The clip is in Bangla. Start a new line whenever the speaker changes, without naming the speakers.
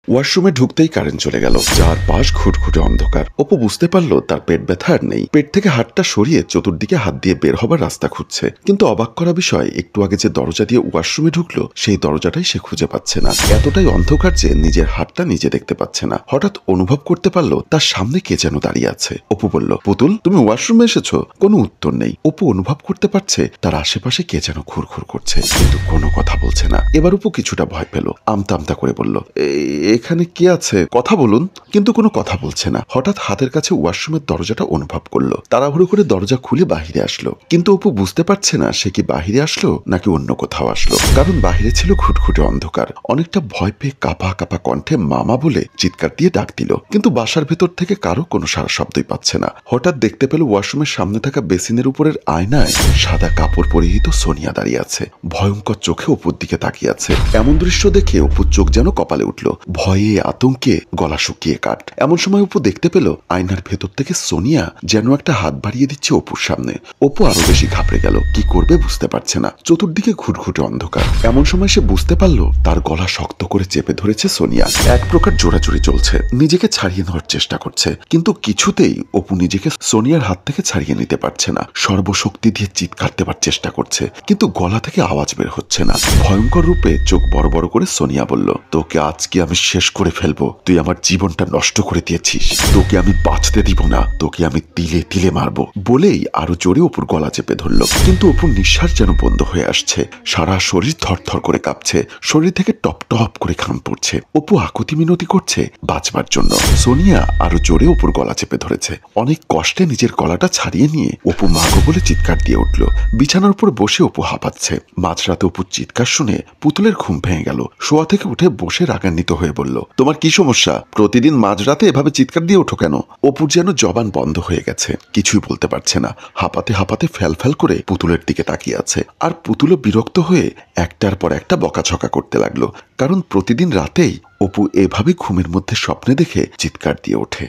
ওয়াশরুমে ঢুকতেই কারেন্ট চলে গেল। চারপাশ ঘুটঘুটে অন্ধকার। অপু বুঝতে পারল তার পেট ব্যথা আর নেই। পেট থেকে হাতটা সরিয়ে চতুর্দিকে হাত দিয়ে বের হবার রাস্তা খুঁজছে, কিন্তু অবাক করা বিষয়, একটু আগে যে দরজা দিয়ে ওয়াশরুমে ঢুকলো সেই দরজাটাই সে খুঁজে পাচ্ছে না। এতটাই অন্ধকার যে নিজের হাতটা নিজে দেখতে পাচ্ছে না। হঠাৎ অনুভব করতে পারলো তার সামনে কে যেন দাঁড়িয়ে আছে। অপু বলল, পুতুল, তুমি ওয়াশরুমে এসেছো? কোনো উত্তর নেই। অপু অনুভব করতে পারছে তার আশেপাশে কে যেন ঘুরঘুর করছে, কিন্তু কোনো কথা বলছে না। এবার অপু কিছুটা ভয় পেল। আমতা আমতা করে বলল, এখানে কে আছে? কথা বলুন। কিন্তু কোনো কথা বলছে না। হঠাৎ হাতের কাছে ওয়াশরুমের দরজাটা অনুভব করলো। তাড়াহুড়ো করে দরজা খুলে বাহিরে আসলো, কিন্তু অপু বুঝতে পারছে না সে কি বাহিরে আসলো নাকি অন্য কোথাও আসলো, কারণ বাহিরে ছিল ঘুটঘুটে অন্ধকার। অনেকটা ভয় পেয়ে কাঁপা কাঁপা কণ্ঠে মামা বলে চিৎকার দিয়ে ডাক দিল, কিন্তু বাসার ভেতর থেকে কারো কোনো সারা শব্দই পাচ্ছে না। হঠাৎ দেখতে পেল ওয়াশরুমের সামনে থাকা বেসিনের উপরের আয়নায় সাদা কাপড় পরিহিত সোনিয়া দাঁড়িয়ে আছে। ভয়ঙ্কর চোখে অপুর দিকে তাকিয়ে আছে। এমন দৃশ্য দেখে অপুর চোখ যেন কপালে উঠল। ভয়ে আতঙ্কে গলা শুকিয়ে কাট। এমন সময় অপু দেখতে পেল আয়নার ভেতর থেকে সোনিয়া যেন একটা হাত বাড়িয়ে দিচ্ছে অপুর সামনে। অপু আরো বেশি ঘাবড়ে গেল। কি করবে বুঝতে পারছে না। চতুর্দিকে ঘুটঘুটে অন্ধকার। এমন সময় সে বুঝতে পারল তার গলা শক্ত করে চেপে ধরেছে সোনিয়া। এক প্রকার জোরাজুরি চলছে। নিজেকে ছাড়িয়ে নেওয়ার চেষ্টা করছে, কিন্তু কিছুতেই অপু নিজেকে সোনিয়ার হাত থেকে ছাড়িয়ে নিতে পারছে না। সর্বশক্তি দিয়ে চিৎকার দেবার চেষ্টা করছে, কিন্তু গলা থেকে আওয়াজ বের হচ্ছে না। ভয়ঙ্কর রূপে চোখ বড় বড় করে সোনিয়া বলল, তোকে আজকে আমি শেষ করে ফেলবো। তুই আমার জীবনটা নষ্ট করে দিয়েছিস। তোকে আমি বাঁচতে দিব না। তোকে আমি তিলে তিলে মারবো। বলেই আরো জোরে অপুর গলা চেপে ধরল, কিন্তু অপুর নিঃশ্বাস যেন বন্ধ হয়ে আসছে। সারা শরীর থরথর করে কাঁপছে। শরীর থেকে টপ টপ করে ঘাম পড়ছে। অপু আকুতি মিনতি করছে বাঁচবার জন্য। সোনিয়া আরো জোরে অপুর গলা চেপে ধরেছে। অনেক কষ্টে নিজের গলাটা ছাড়িয়ে নিয়ে অপু মাগো বলে চিৎকার দিয়ে উঠল। বিছানার উপর বসে অপু হাঁপাচ্ছে। মাঝরাতে অপুর চিৎকার শুনে পুতুলের ঘুম ভেঙে গেল। শোয়া থেকে উঠে বসে রাগান্বিত হয়ে বলল, তোমার কি সমস্যা? প্রতিদিন মাঝরাতে এভাবে চিৎকার দিয়ে ওঠো কেন? অপুর যেন জবান বন্ধ হয়ে গেছে। কিছুই বলতে পারছে না। হাঁপাতে হাঁপাতে ফ্যাল ফ্যাল করে পুতুলের দিকে তাকিয়ে আছে। আর পুতুলও বিরক্ত হয়ে একটার পর একটা বকাঝকা করতে লাগলো, কারণ প্রতিদিন রাতেই অপু এভাবে ঘুমের মধ্যে স্বপ্নে দেখে চিৎকার দিয়ে ওঠে।